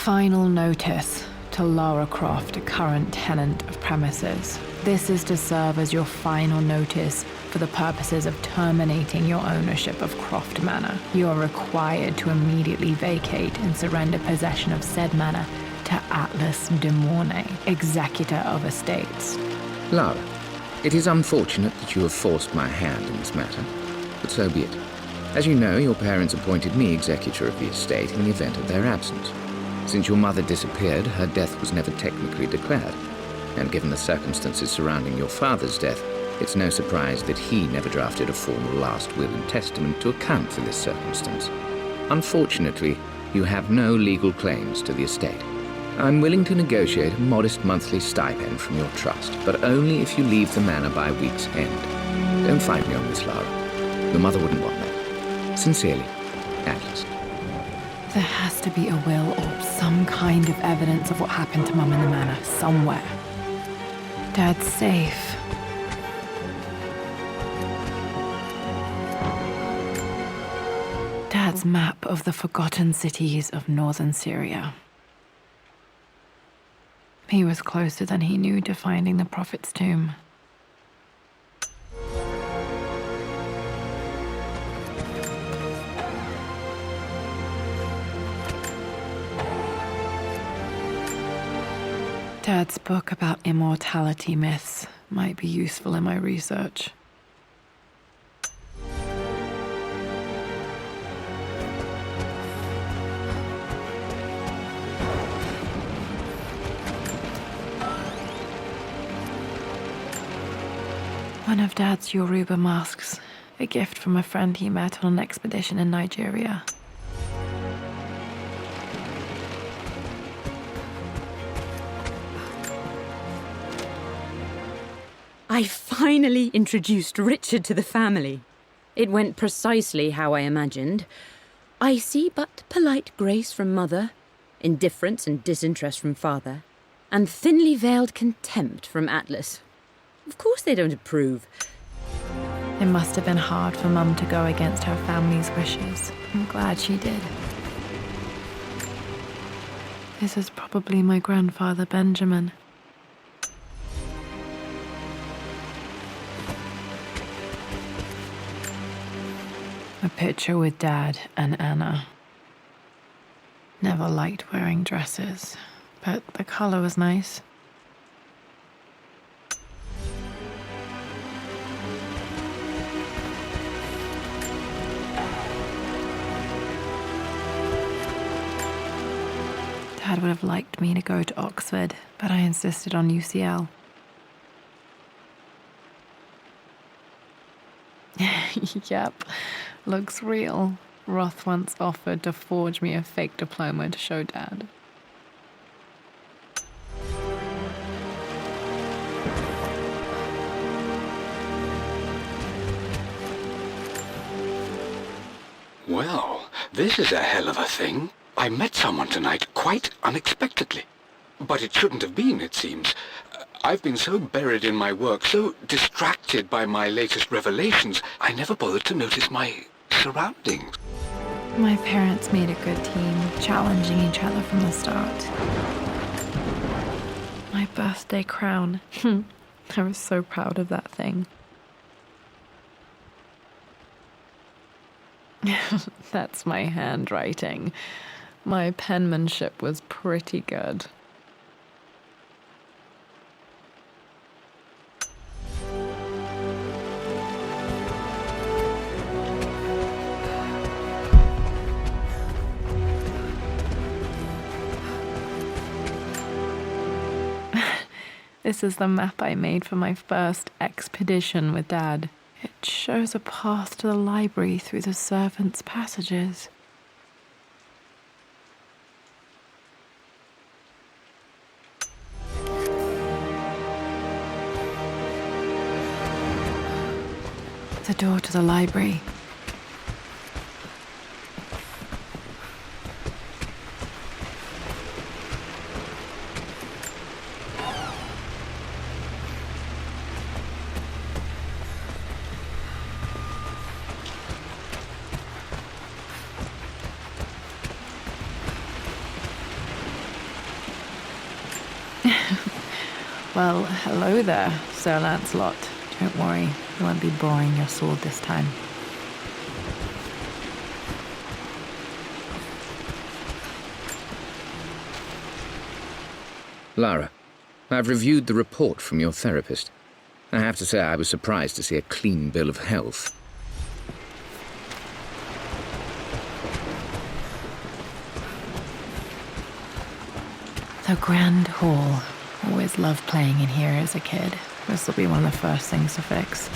Final notice to Lara Croft, a current tenant of premises. This is to serve as your final notice for the purposes of terminating your ownership of Croft Manor. You are required to immediately vacate and surrender possession of said manor to Atlas de Mornay, executor of estates. Lara, it is unfortunate that you have forced my hand in this matter, but so be it. As you know, your parents appointed me executor of the estate in the event of their absence. Since your mother disappeared, her death was never technically declared. And given the circumstances surrounding your father's death, it's no surprise that he never drafted a formal last will and testament to account for this circumstance. Unfortunately, you have no legal claims to the estate. I'm willing to negotiate a modest monthly stipend from your trust, but only if you leave the manor by week's end. Don't fight me on this, Lara. Your mother wouldn't want that. Sincerely, Atlas. There has to be a will or some kind of evidence of what happened to Mum in the manor somewhere. Dad's safe. Dad's map of the forgotten cities of northern Syria. He was closer than he knew to finding the Prophet's tomb. Dad's book about immortality myths might be useful in my research. One of Dad's Yoruba masks, a gift from a friend he met on an expedition in Nigeria. I finally introduced Richard to the family. It went precisely how I imagined. Icy but polite grace from mother, indifference and disinterest from father, and thinly veiled contempt from Atlas. Of course they don't approve. It must have been hard for Mum to go against her family's wishes. I'm glad she did. This is probably my grandfather, Benjamin. A picture with Dad and Anna. Never liked wearing dresses, but the color was nice. Dad would have liked me to go to Oxford, but I insisted on UCL. Yep, looks real. Roth once offered to forge me a fake diploma to show Dad. Well, this is a hell of a thing. I met someone tonight quite unexpectedly. But it shouldn't have been, it seems. I've been so buried in my work, so distracted by my latest revelations, I never bothered to notice my surroundings. My parents made a good team, challenging each other from the start. My birthday crown. I was so proud of that thing. That's my handwriting. My penmanship was pretty good. This is the map I made for my first expedition with Dad. It shows a path to the library through the servants' passages. The door to the library. Well, hello there, Sir Lancelot. Don't worry, I won't be borrowing your sword this time. Lara, I've reviewed the report from your therapist. I have to say I was surprised to see a clean bill of health. The Grand Hall. Always loved playing in here as a kid. This will be one of the first things to fix.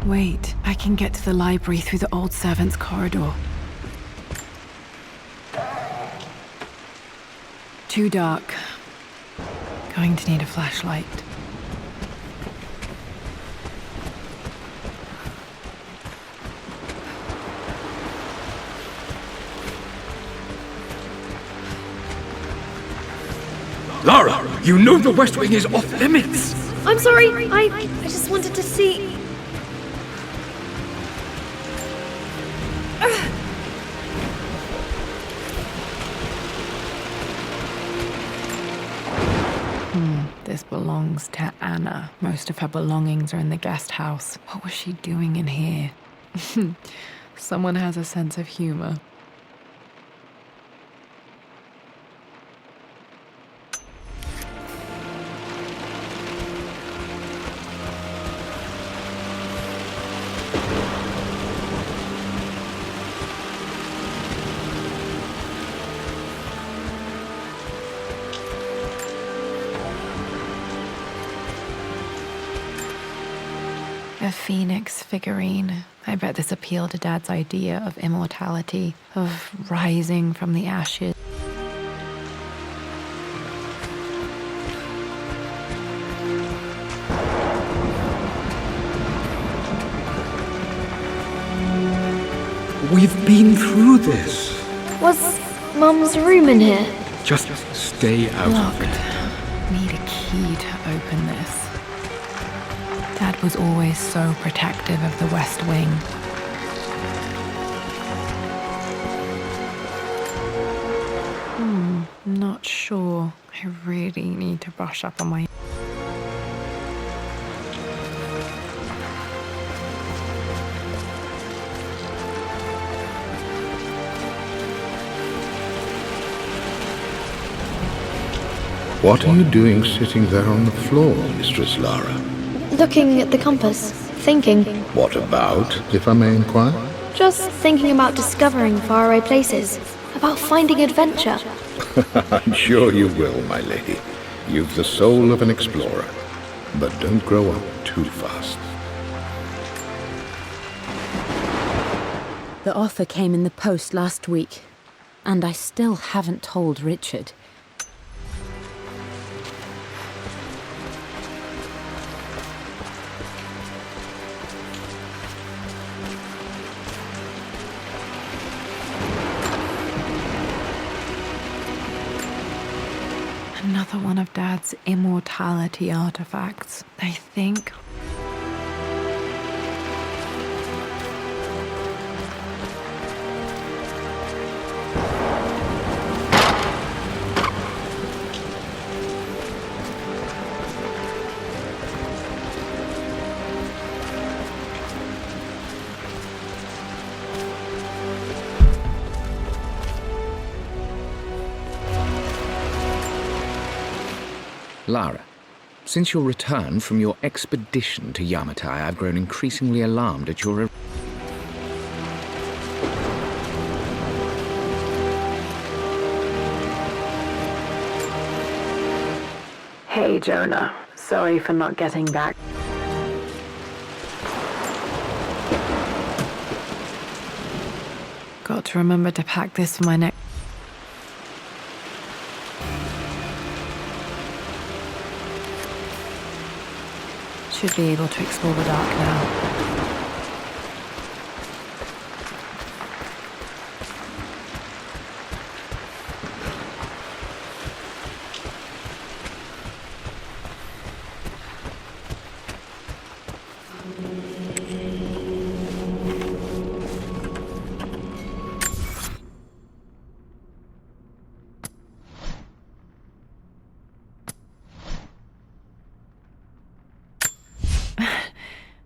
Wait, I can get to the library through the old servants' corridor. Too dark. Going to need a flashlight. Lara, you know the West Wing is off limits! I'm sorry, I just wanted to see... This belongs to Anna. Most of her belongings are in the guest house. What was she doing in here? Someone has a sense of humor. A phoenix figurine. I bet this appealed to Dad's idea of immortality, of rising from the ashes. We've been through this. Was Mum's room in here? Just stay out of Locked. it. Need a key to open this. Dad was always so protective of the West Wing. Not sure. I really need to brush up on my... What are you doing sitting there on the floor, Mistress Lara? Looking at the compass, thinking. What about, if I may inquire? Just thinking about discovering faraway places, about finding adventure. I'm sure you will, my lady. You've the soul of an explorer. But don't grow up too fast. The offer came in the post last week, and I still haven't told Richard. Another one of Dad's immortality artifacts. I think... Lara, since your return from your expedition to Yamatai, I've grown increasingly alarmed at your... Hey, Jonah. Sorry for not getting back. Got to remember to pack this for my next... Should be able to explore the dark now.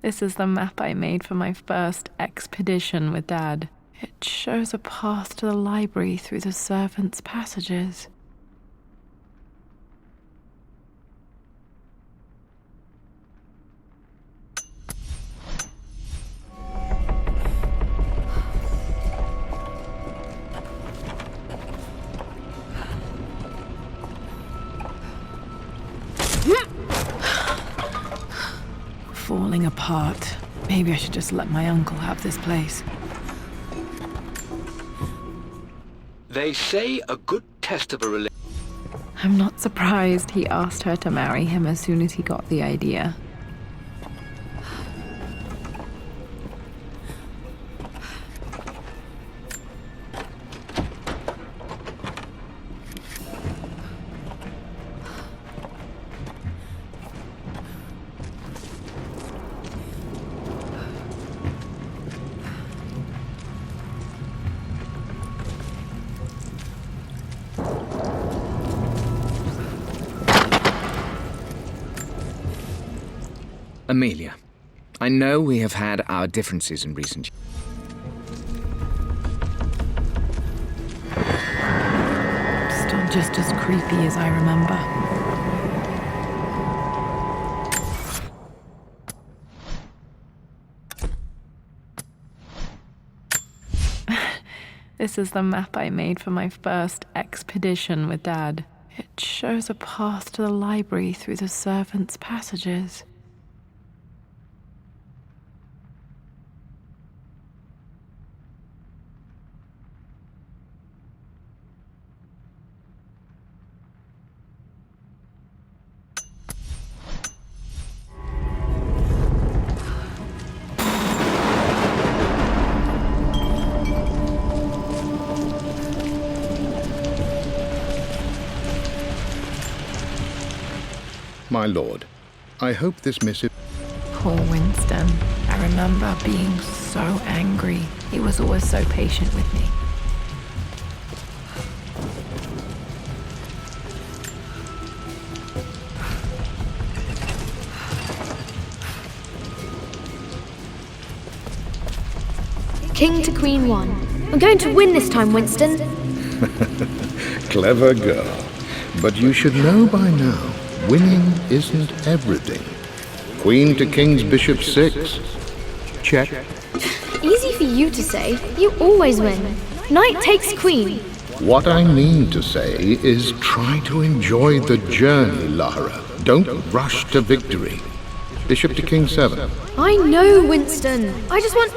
This is the map I made for my first expedition with Dad. It shows a path to the library through the servants' passages. Falling apart. Maybe I should just let my uncle have this place. They say a good test of a relationship. I'm not surprised he asked her to marry him as soon as he got the idea. Amelia, I know we have had our differences in recent years. Still just as creepy as I remember. This is the map I made for my first expedition with Dad. It shows a path to the library through the servants' passages. My lord, I hope this missive... Poor Winston. I remember being so angry. He was always so patient with me. King to Queen 1. I'm going to win this time, Winston. Clever girl. But you should know by now, winning isn't everything. Queen to King's Bishop 6. Check. Easy for you to say. You always win. Knight takes Queen. What I mean to say is try to enjoy the journey, Lara. Don't rush to victory. Bishop to King 7. I know, Winston. I just want...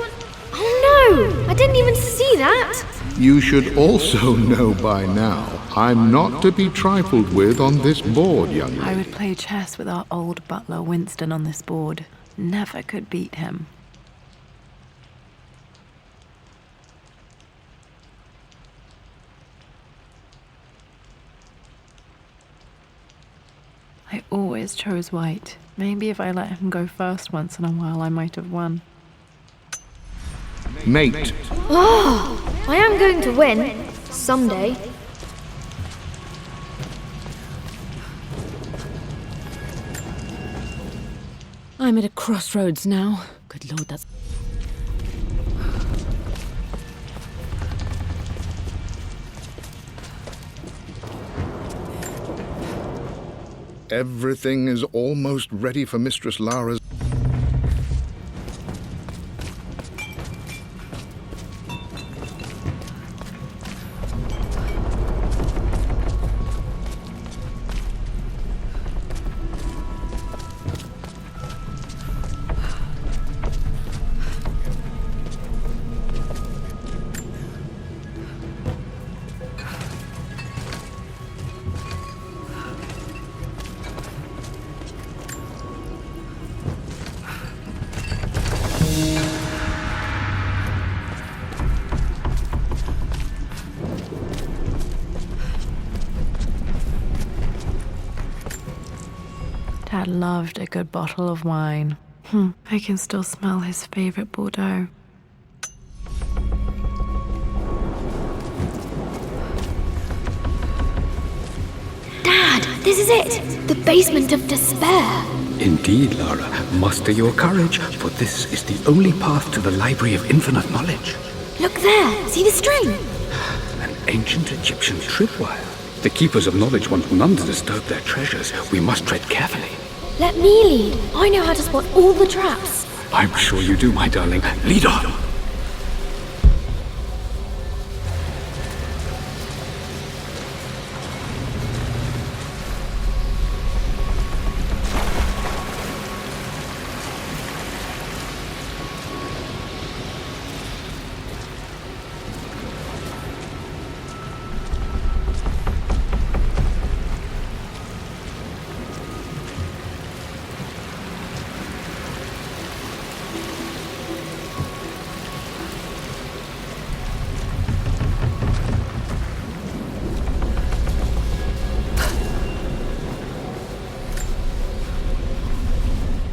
Oh no! I didn't even see that! You should also know by now, I'm not to be trifled with on this board, young lady. I would play chess with our old butler Winston on this board. Never could beat him. I always chose white. Maybe if I let him go first once in a while, I might have won. Mate. Oh, I am going to win. Someday. I'm at a crossroads now. Good lord, that's... Everything is almost ready for Mistress Lara's... Dad loved a good bottle of wine. I can still smell his favorite Bordeaux. Dad, this is it! The basement of despair! Indeed, Lara. Muster your courage, for this is the only path to the Library of Infinite Knowledge. Look there! See the string? An ancient Egyptian tripwire. The Keepers of Knowledge want none to disturb their treasures. We must tread carefully. Let me lead. I know how to spot all the traps. I'm sure you do, my darling. Lead on!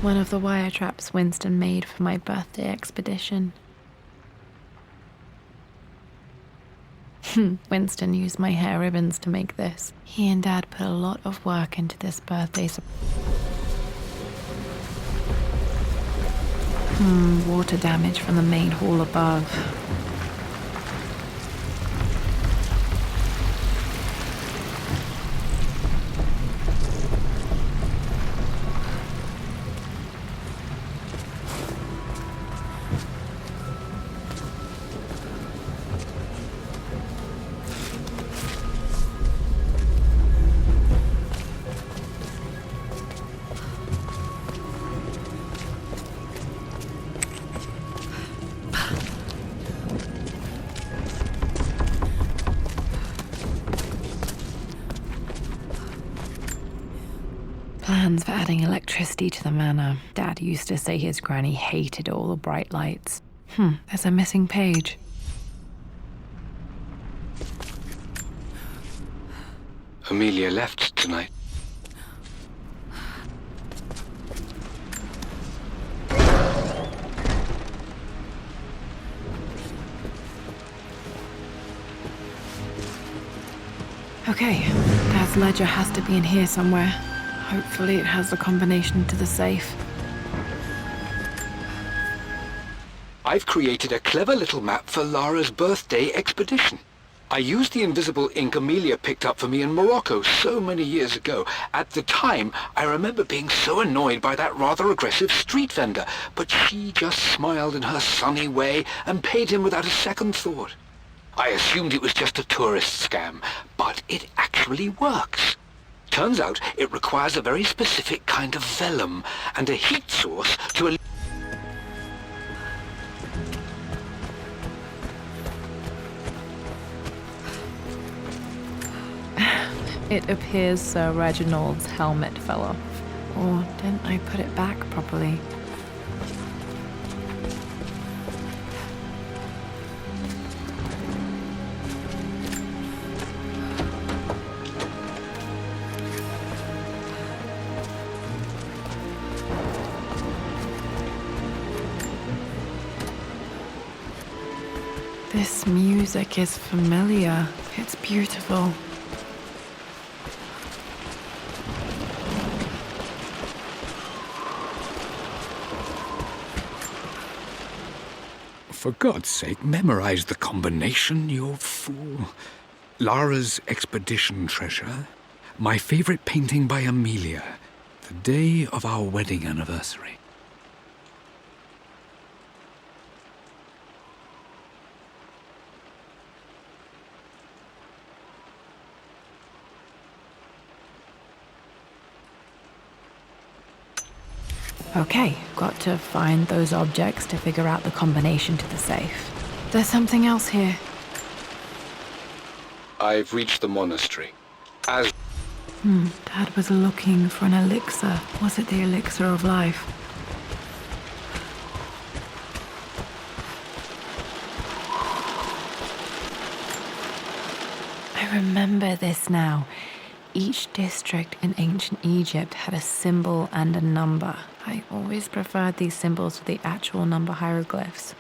One of the wire traps Winston made for my birthday expedition. Winston used my hair ribbons to make this. He and Dad put a lot of work into this birthday water damage from the main hall above. Plans for adding electricity to the manor. Dad used to say his granny hated all the bright lights. There's a missing page. Amelia left tonight. Okay, Dad's ledger has to be in here somewhere. Hopefully it has the combination to the safe. I've created a clever little map for Lara's birthday expedition. I used the invisible ink Amelia picked up for me in Morocco so many years ago. At the time, I remember being so annoyed by that rather aggressive street vendor, but she just smiled in her sunny way and paid him without a second thought. I assumed it was just a tourist scam, but it actually works. Turns out it requires a very specific kind of vellum and a heat source to... It appears Sir Reginald's helmet fell off. Or didn't I put it back properly? This music is familiar. It's beautiful. For God's sake, memorize the combination, you fool. Lara's expedition treasure. My favorite painting by Amelia. The day of our wedding anniversary. Okay, got to find those objects to figure out the combination to the safe. There's something else here. I've reached the monastery. As Dad was looking for an elixir. Was it the elixir of life? I remember this now. Each district in ancient Egypt had a symbol and a number. I always preferred these symbols to the actual number hieroglyphs.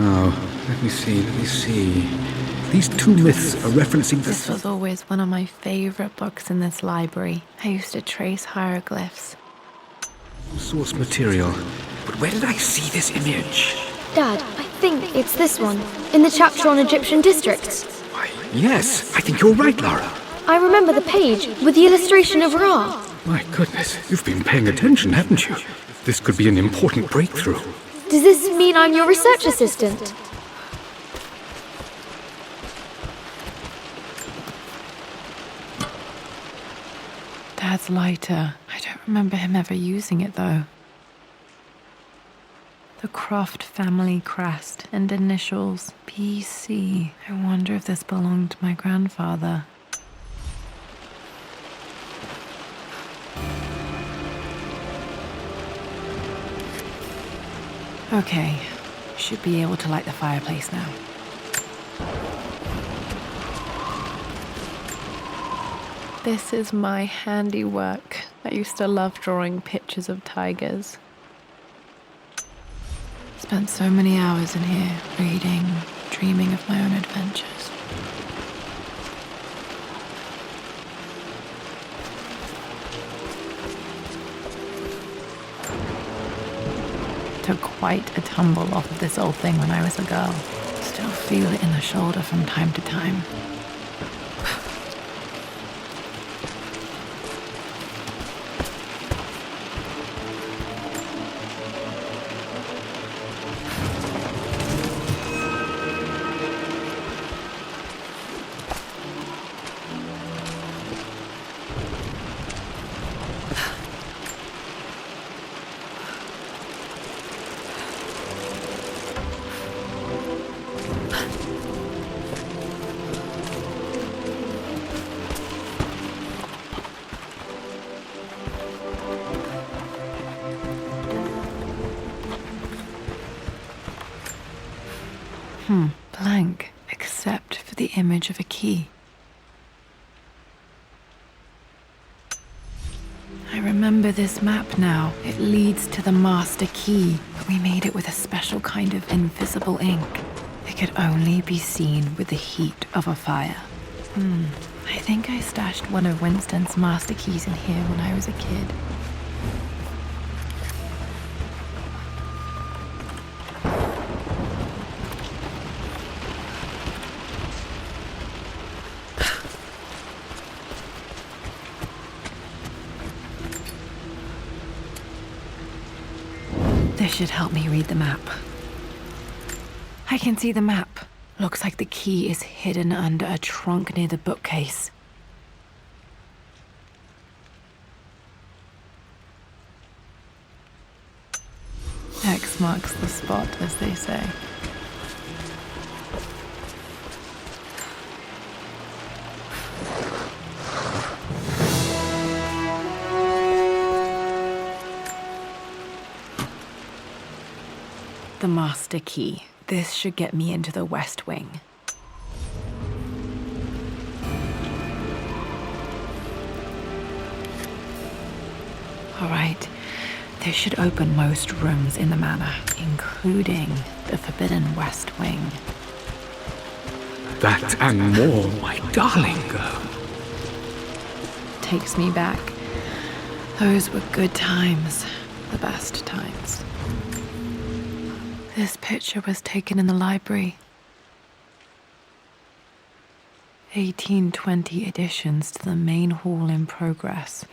Now, let me see. These two myths are referencing This was always one of my favorite books in this library. I used to trace hieroglyphs. source material. But where did I see this image? Dad, I think it's this one, in the chapter on Egyptian districts. Why, yes, I think you're right, Lara. I remember the page with the illustration of Ra. My goodness, you've been paying attention, haven't you? This could be an important breakthrough. Does this mean I'm your research assistant? Dad's lighter. I don't remember him ever using it, though. The Croft family crest and initials PC. I wonder if this belonged to my grandfather. Okay, should be able to light the fireplace now. This is my handiwork. I used to love drawing pictures of tigers. Spent so many hours in here, reading, dreaming of my own adventures. Took quite a tumble off of this old thing when I was a girl. Still feel it in the shoulder from time to time. Blank, except for the image of a key. I remember this map now. It leads to the master key, but we made it with a special kind of invisible ink. It could only be seen with the heat of a fire. I think I stashed one of Winston's master keys in here when I was a kid. This should help me read the map. I can see the map. Looks like the key is hidden under a trunk near the bookcase. X marks the spot, as they say. The master key. This should get me into the West Wing. All right. This should open most rooms in the manor, including the Forbidden West Wing. That and more, my darling girl. Takes me back. Those were good times. The best times. This picture was taken in the library. 1820 additions to the main hall in progress.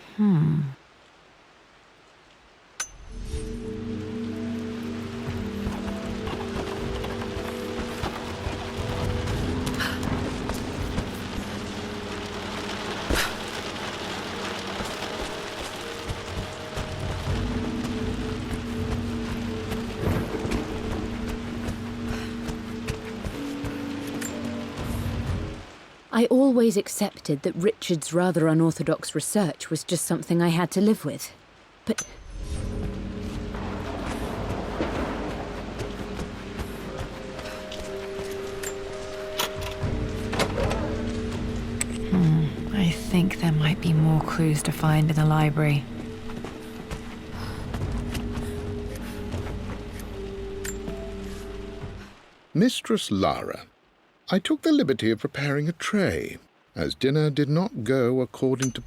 I always accepted that Richard's rather unorthodox research was just something I had to live with. But I think there might be more clues to find in the library. Mistress Lara, I took the liberty of preparing a tray, as dinner did not go according to...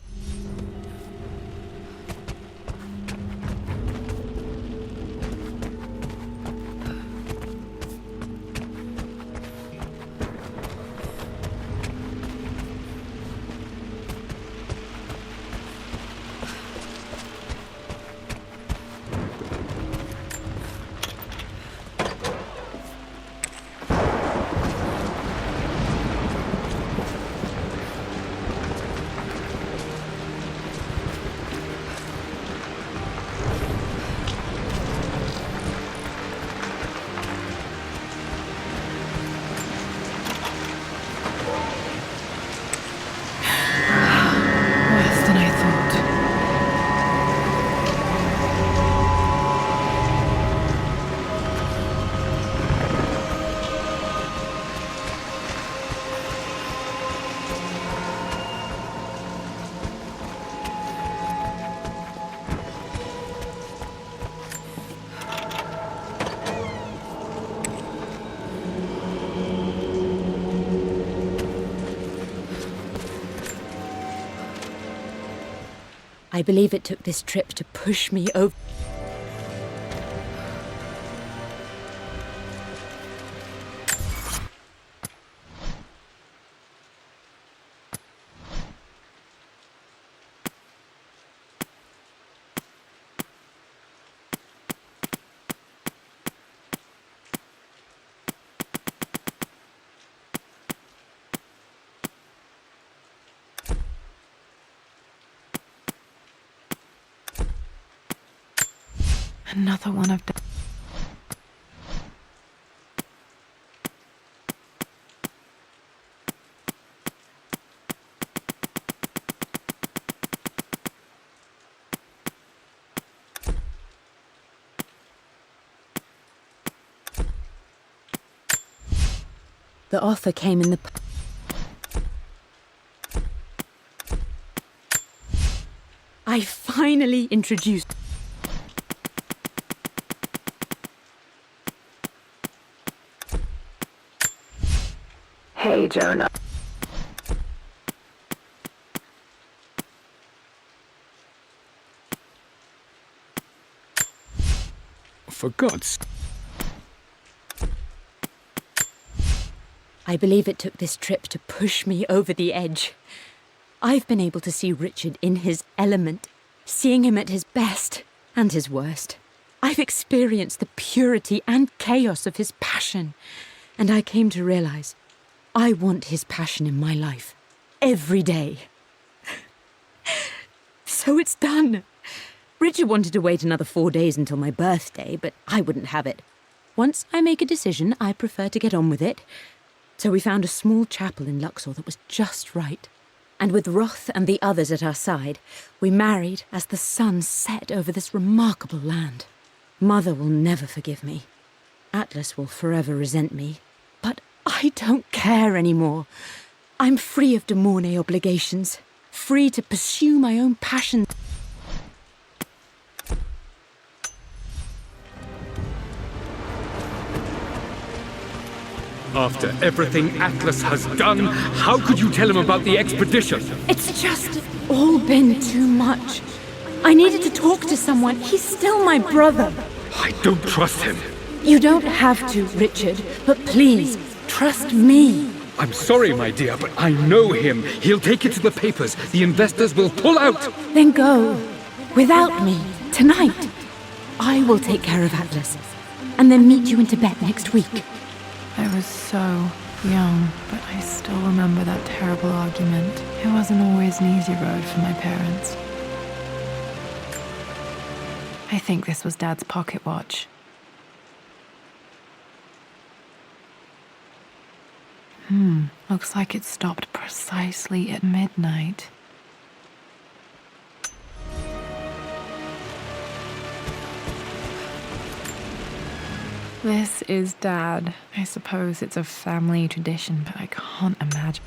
Worse than I thought. I believe it took this trip to push me over. Another one of... The author came in the... I finally introduced... Hey, Jonah. For God's... I believe it took this trip to push me over the edge. I've been able to see Richard in his element, seeing him at his best and his worst. I've experienced the purity and chaos of his passion, and I came to realize I want his passion in my life every day. So it's done. Richard wanted to wait another 4 days until my birthday, but I wouldn't have it. Once I make a decision, I prefer to get on with it. So we found a small chapel in Luxor that was just right. And with Roth and the others at our side, we married as the sun set over this remarkable land. Mother will never forgive me. Atlas will forever resent me. But I don't care anymore. I'm free of De Mornay obligations, free to pursue my own passion. After everything Atlas has done, how could you tell him about the expedition? It's just all been too much. I needed to talk to someone. He's still my brother. I don't trust him. You don't have to, Richard, but please, trust me. I'm sorry, my dear, but I know him. He'll take it to the papers. The investors will pull out. Then go. Without me. Tonight. I will take care of Atlas. And then meet you in Tibet next week. I was so young, but I still remember that terrible argument. It wasn't always an easy road for my parents. I think this was Dad's pocket watch. Looks like it stopped precisely at midnight. This is Dad. I suppose it's a family tradition, but I can't imagine.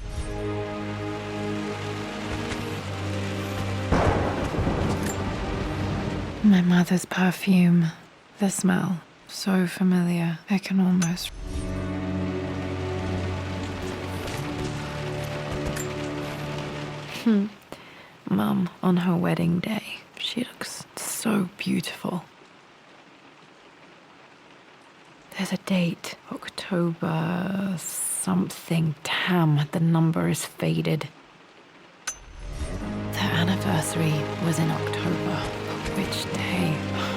My mother's perfume. The smell. So familiar. I can almost... Mum, on her wedding day, she looks so beautiful. There's a date, October something. Damn, the number is faded. Their anniversary was in October. But which day?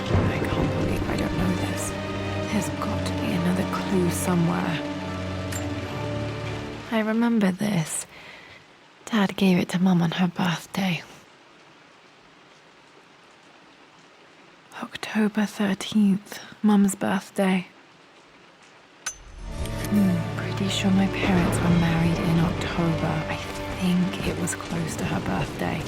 I can't believe I don't know this. There's got to be another clue somewhere. I remember this. Dad gave it to Mum on her birthday. October 13th, Mum's birthday. Pretty sure my parents were married in October. I think it was close to her birthday.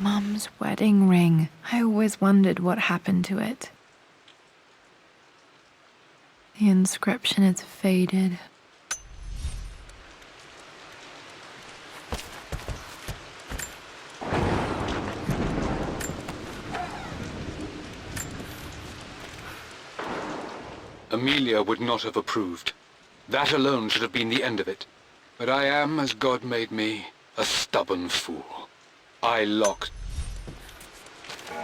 Mum's wedding ring. I always wondered what happened to it. The inscription is faded. Amelia would not have approved. That alone should have been the end of it. But I am, as God made me, a stubborn fool. I locked.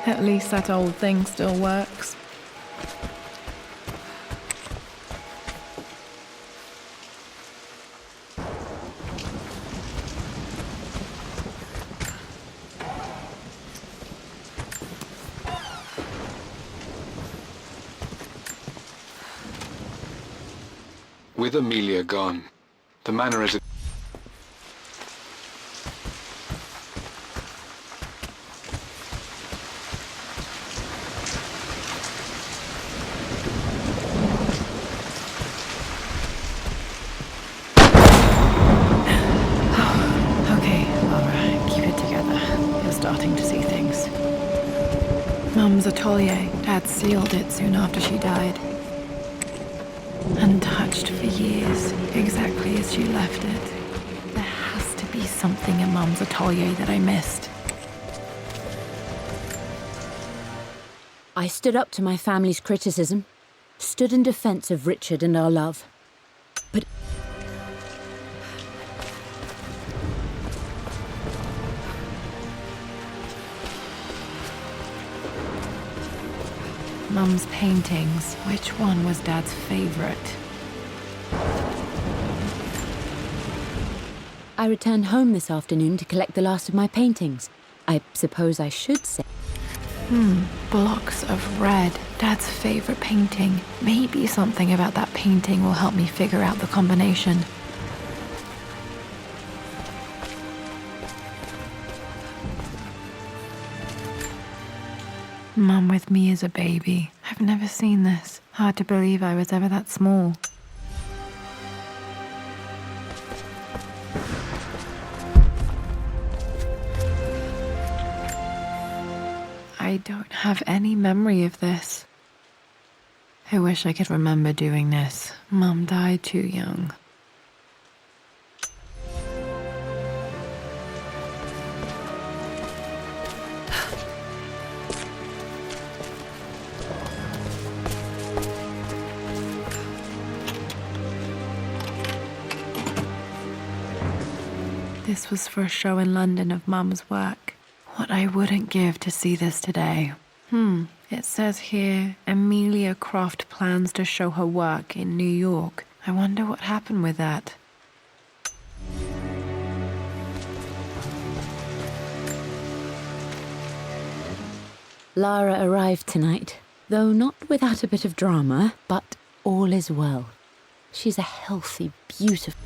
At least that old thing still works. With Amelia gone, the manor is a... Okay, Laura, keep it together. You're starting to see things. Mum's atelier. Dad sealed it soon after she died. Untouched for years, exactly as she left it. There has to be something in Mum's atelier that I missed. I stood up to my family's criticism, stood in defense of Richard and our love. But Mum's paintings. Which one was Dad's favorite? I returned home this afternoon to collect the last of my paintings. I suppose I should say. Blocks of red. Dad's favorite painting. Maybe something about that painting will help me figure out the combination. Mum with me as a baby. I've never seen this. Hard to believe I was ever that small. I don't have any memory of this. I wish I could remember doing this. Mum died too young. This was for a show in London of Mum's work. What I wouldn't give to see this today. It says here, Amelia Croft plans to show her work in New York. I wonder what happened with that. Lara arrived tonight, though not without a bit of drama, but all is well. She's a healthy, beautiful...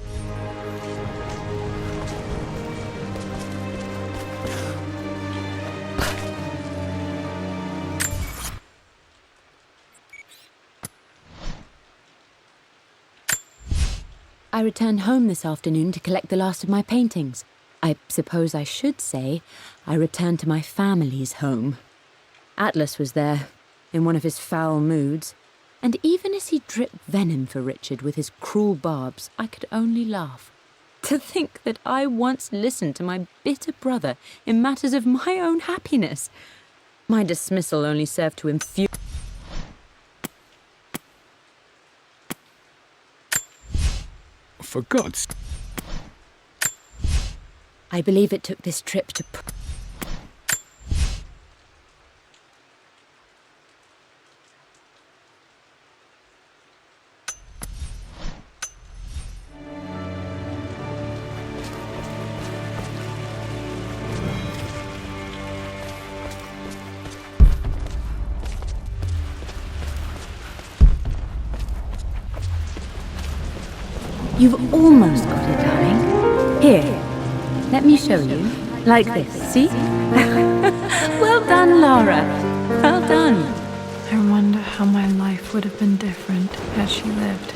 I returned home this afternoon to collect the last of my paintings. I suppose I should say I returned to my family's home. Atlas was there, in one of his foul moods. And even as he dripped venom for Richard with his cruel barbs, I could only laugh. To think that I once listened to my bitter brother in matters of my own happiness. My dismissal only served to infuriate. For God's... I believe it took this trip to... You've almost got it, darling. Here, let me show you. Like this, see? Well done, Lara. Well done. I wonder how my life would have been different had she lived.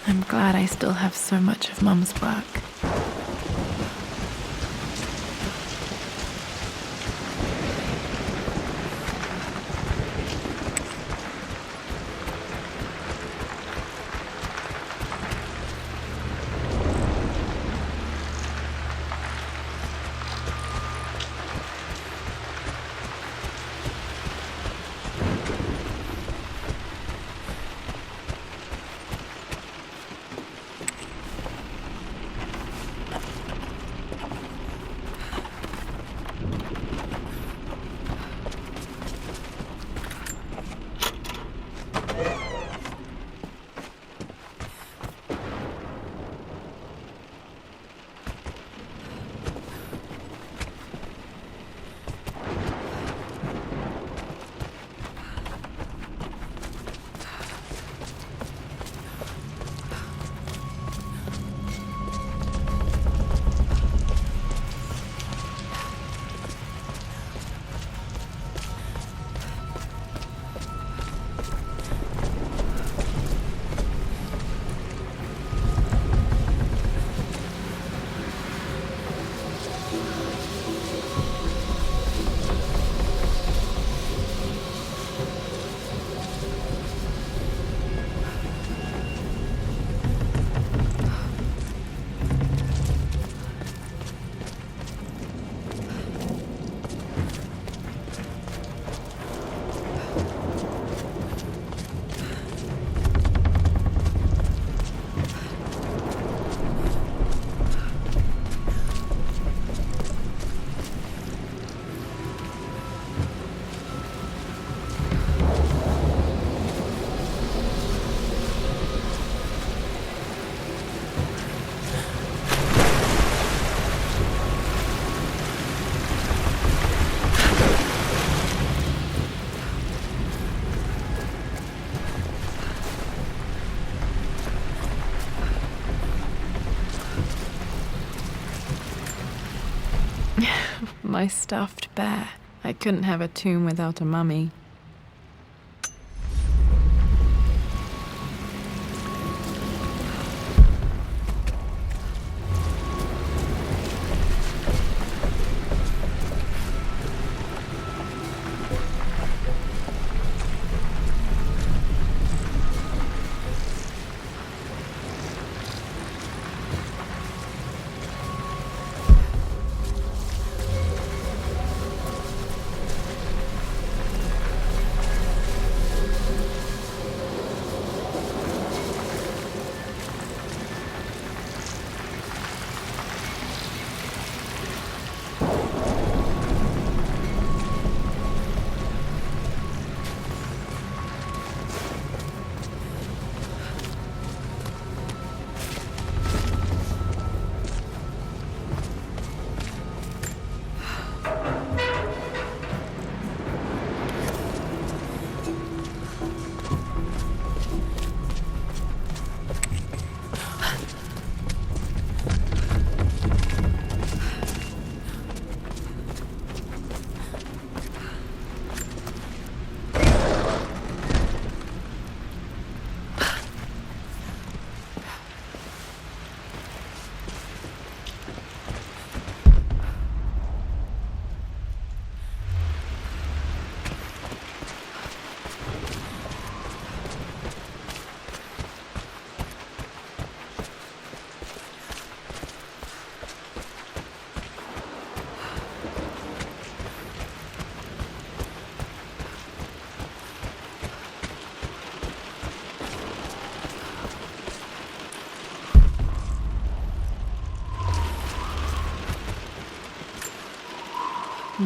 I'm glad I still have so much of Mum's work. My stuffed bear. I couldn't have a tomb without a mummy.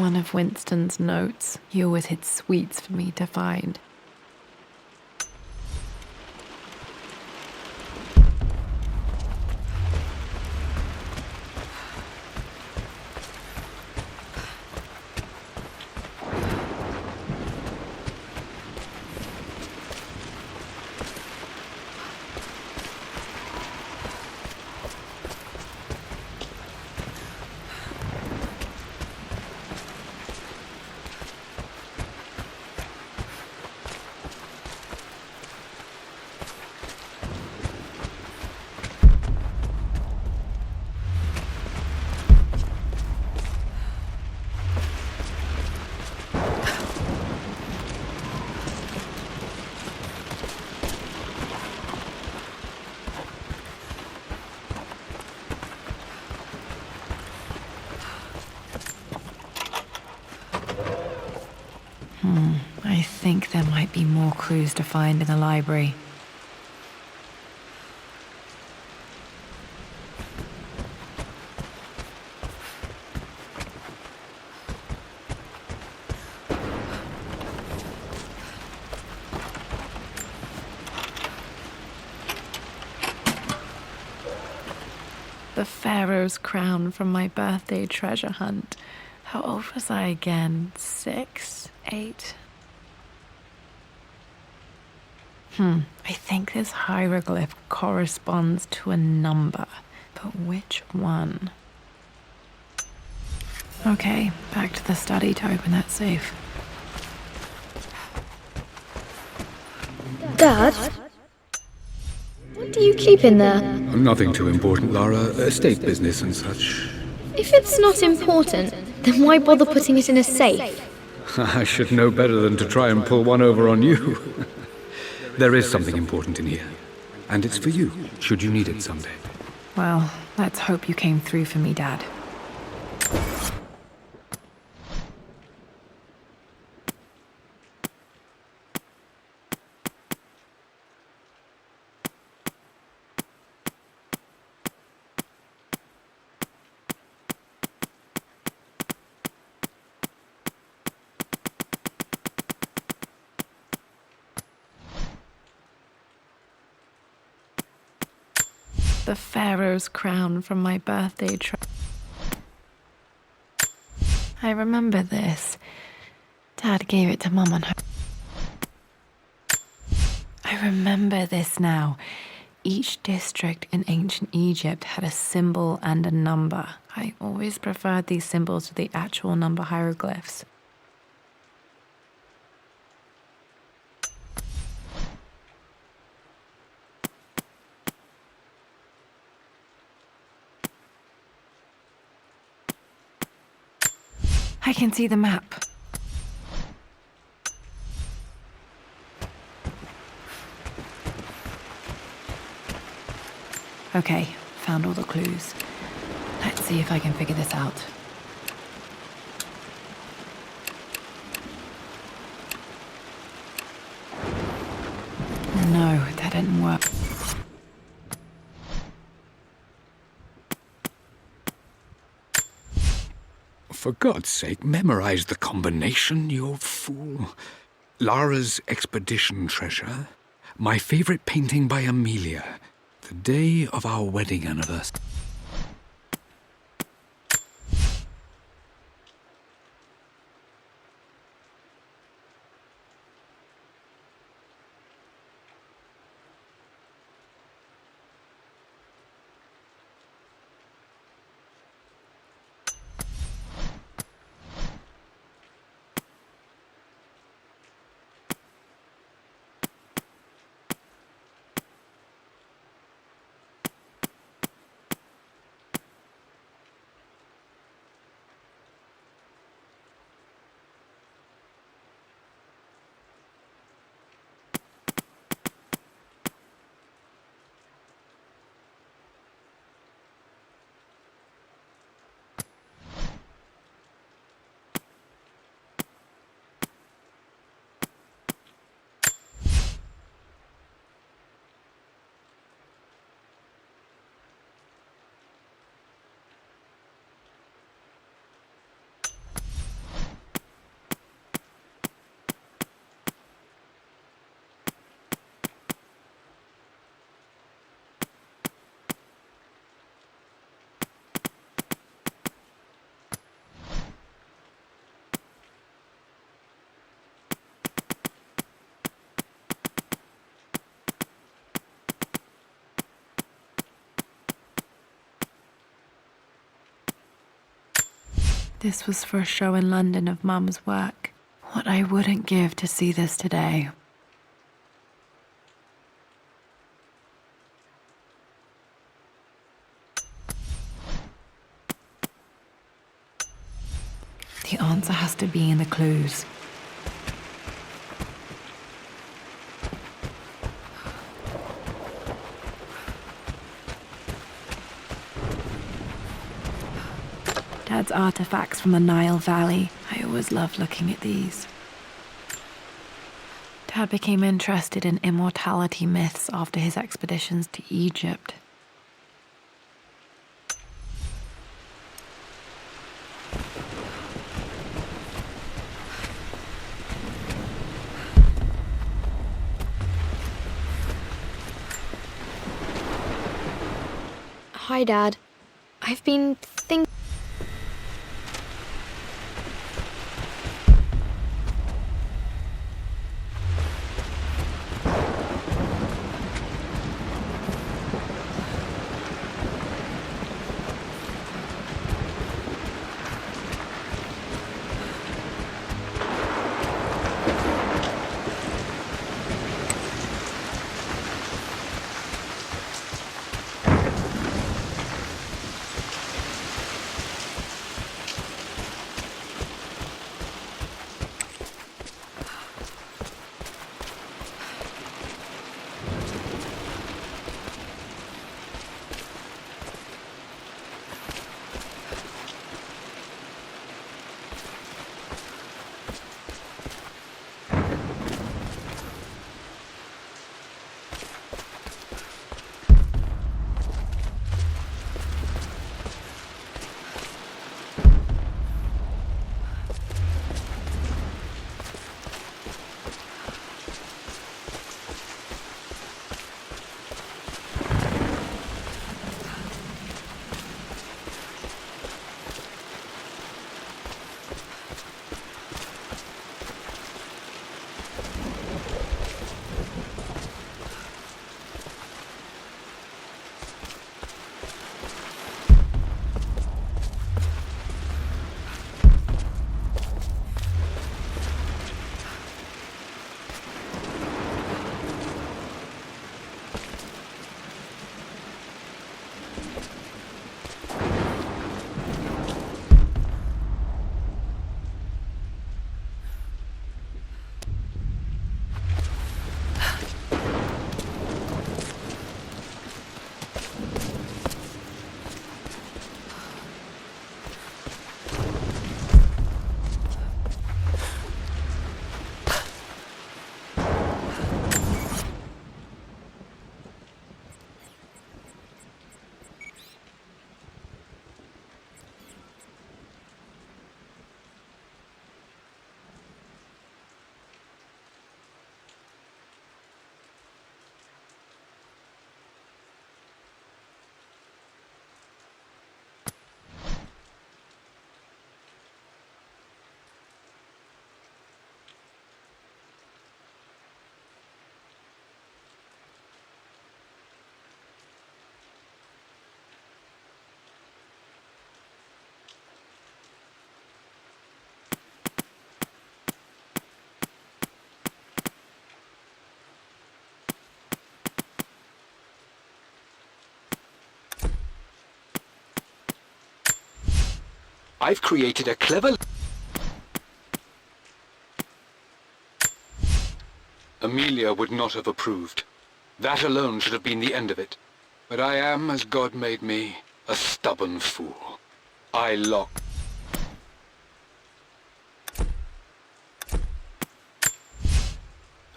One of Winston's notes. He always hid sweets for me to find. I think there might be more clues to find in the library. The Pharaoh's crown from my birthday treasure hunt. How old was I again? 6? 8? I think this hieroglyph corresponds to a number, but which one? Okay, back to the study to open that safe. Dad? What do you keep in there? Nothing too important, Lara. Estate business and such. If it's not important, then why bother putting it in a safe? I should know better than to try and pull one over on you. There is something important in here. And it's for you, should you need it someday. Well, let's hope you came through for me, Dad. The Pharaoh's crown from my birthday I remember this. Dad gave it to Mum on her. I remember this now. Each district in ancient Egypt had a symbol and a number. I always preferred these symbols to the actual number hieroglyphs. I can see the map. Okay, found all the clues. Let's see if I can figure this out. No, that didn't work. For God's sake, memorize the combination, you fool. Lara's expedition treasure. My favorite painting by Amelia. The day of our wedding anniversary. This was for a show in London of Mum's work. What I wouldn't give to see this today. The answer has to be in the clues. Dad's artifacts from the Nile Valley. I always loved looking at these. Dad became interested in immortality myths after his expeditions to Egypt. Hi, Dad. I've been thinking. I've created a clever... Amelia would not have approved. That alone should have been the end of it. But I am, as God made me, a stubborn fool. I locked...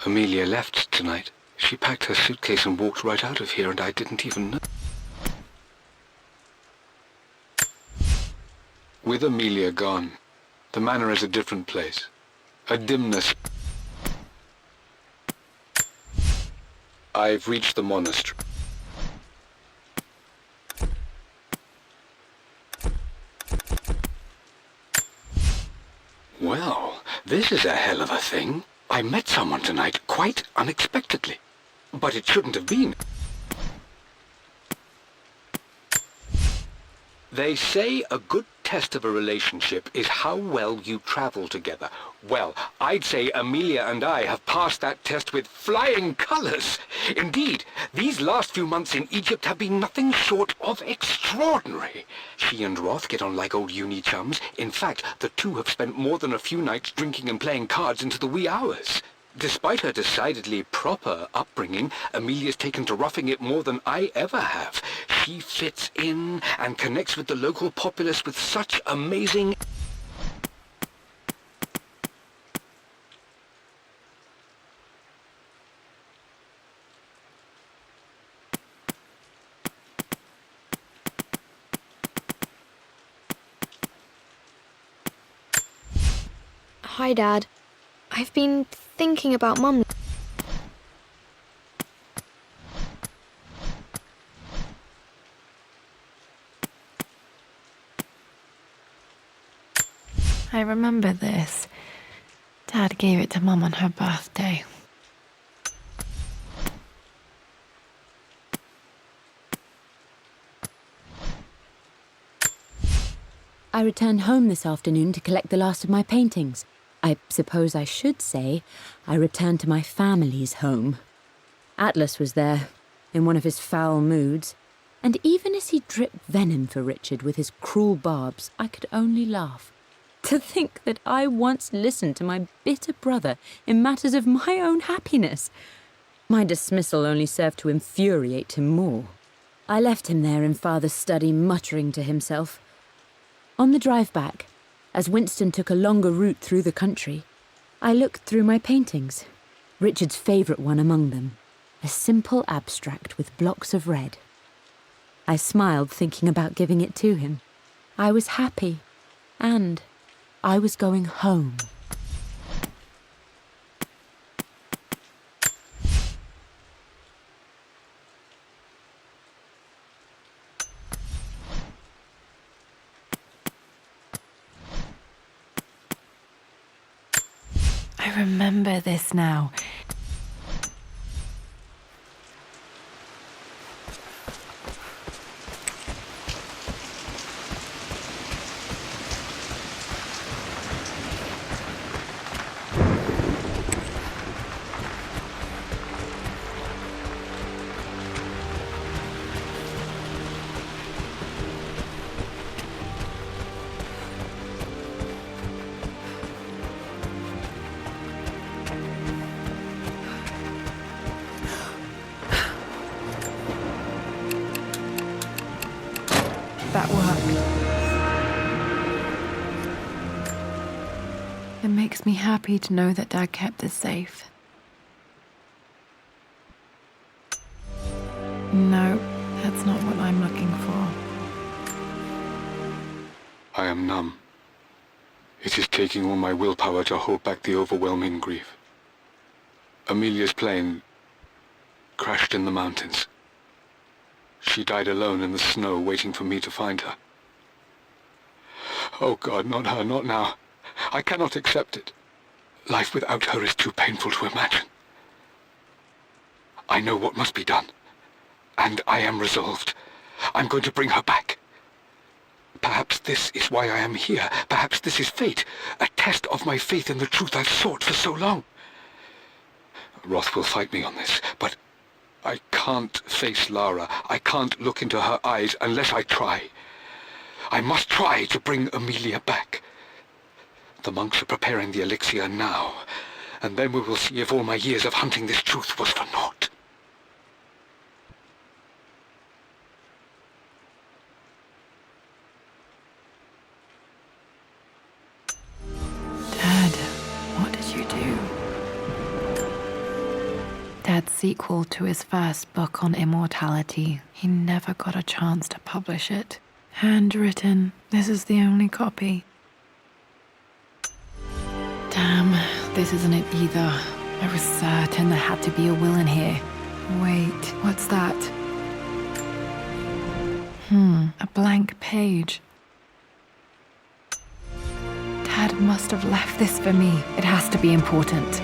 Amelia left tonight. She packed her suitcase and walked right out of here, and I didn't even know. With Amelia gone, the manor is a different place. A dimness. I've reached the monastery. Well, this is a hell of a thing. I met someone tonight quite unexpectedly. But it shouldn't have been. They say a good test of a relationship is how well you travel together. Well, I'd say Amelia and I have passed that test with flying colours. Indeed, these last few months in Egypt have been nothing short of extraordinary. She and Roth get on like old uni chums. In fact, the two have spent more than a few nights drinking and playing cards into the wee hours. Despite her decidedly proper upbringing, Amelia's taken to roughing it more than I ever have. She fits in and connects with the local populace with such amazing... Hi, Dad. I've been thinking about Mum. I remember this. Dad gave it to Mum on her birthday. I returned home this afternoon to collect the last of my paintings. I suppose I should say I returned to my family's home. Atlas was there, in one of his foul moods, and even as he dripped venom for Richard with his cruel barbs, I could only laugh. To think that I once listened to my bitter brother in matters of my own happiness. My dismissal only served to infuriate him more. I left him there in Father's study, muttering to himself. On the drive back, as Winston took a longer route through the country, I looked through my paintings, Richard's favourite one among them, a simple abstract with blocks of red. I smiled, thinking about giving it to him. I was happy, and I was going home. I remember this now. That worked. It makes me happy to know that Dad kept this safe. No, that's not what I'm looking for. I am numb. It is taking all my willpower to hold back the overwhelming grief. Amelia's plane crashed in the mountains. She died alone in the snow, waiting for me to find her. Oh God, not her, not now. I cannot accept it. Life without her is too painful to imagine. I know what must be done, and I am resolved. I'm going to bring her back. Perhaps this is why I am here. Perhaps this is fate, a test of my faith in the truth I've sought for so long. Roth will fight me on this, but I can't face Lara. I can't look into her eyes unless I try. I must try to bring Amelia back. The monks are preparing the elixir now, and then we will see if all my years of hunting this truth was for naught. Dad, what did you do? Dad's sequel to his first book on immortality. He never got a chance to publish it. Handwritten. This is the only copy. Damn, this isn't it either. I was certain there had to be a will in here. Wait, what's that? A blank page. Dad must have left this for me. It has to be important.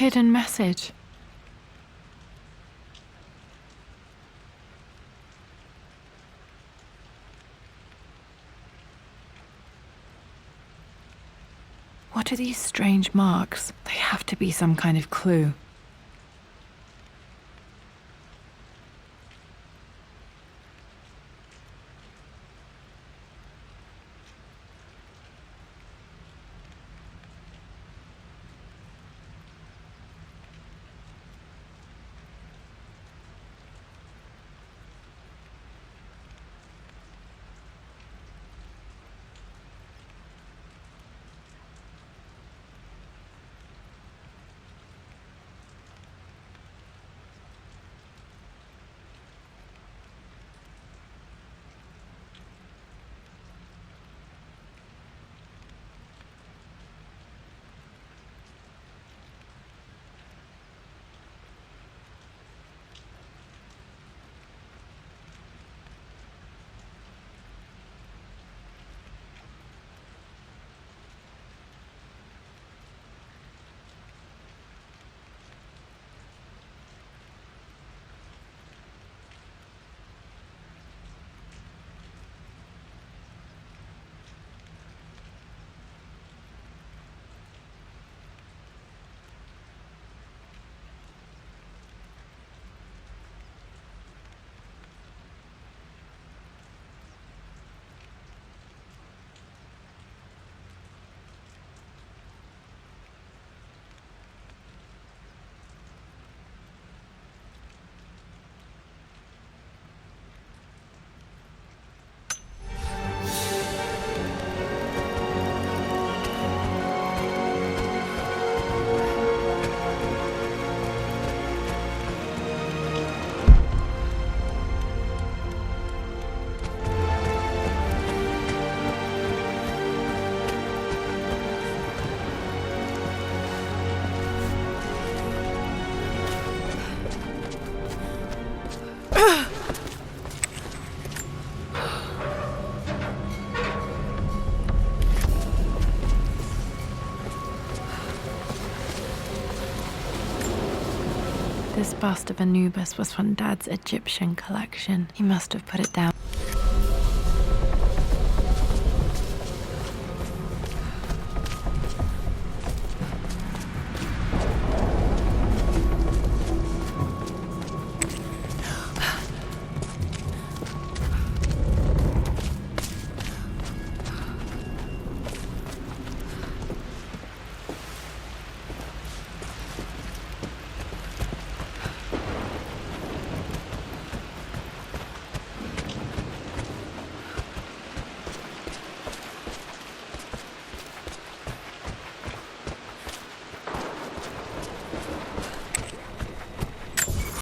hidden message. What are these strange marks? They have to be some kind of clue. This bust of Anubis was from Dad's Egyptian collection. He must have put it down.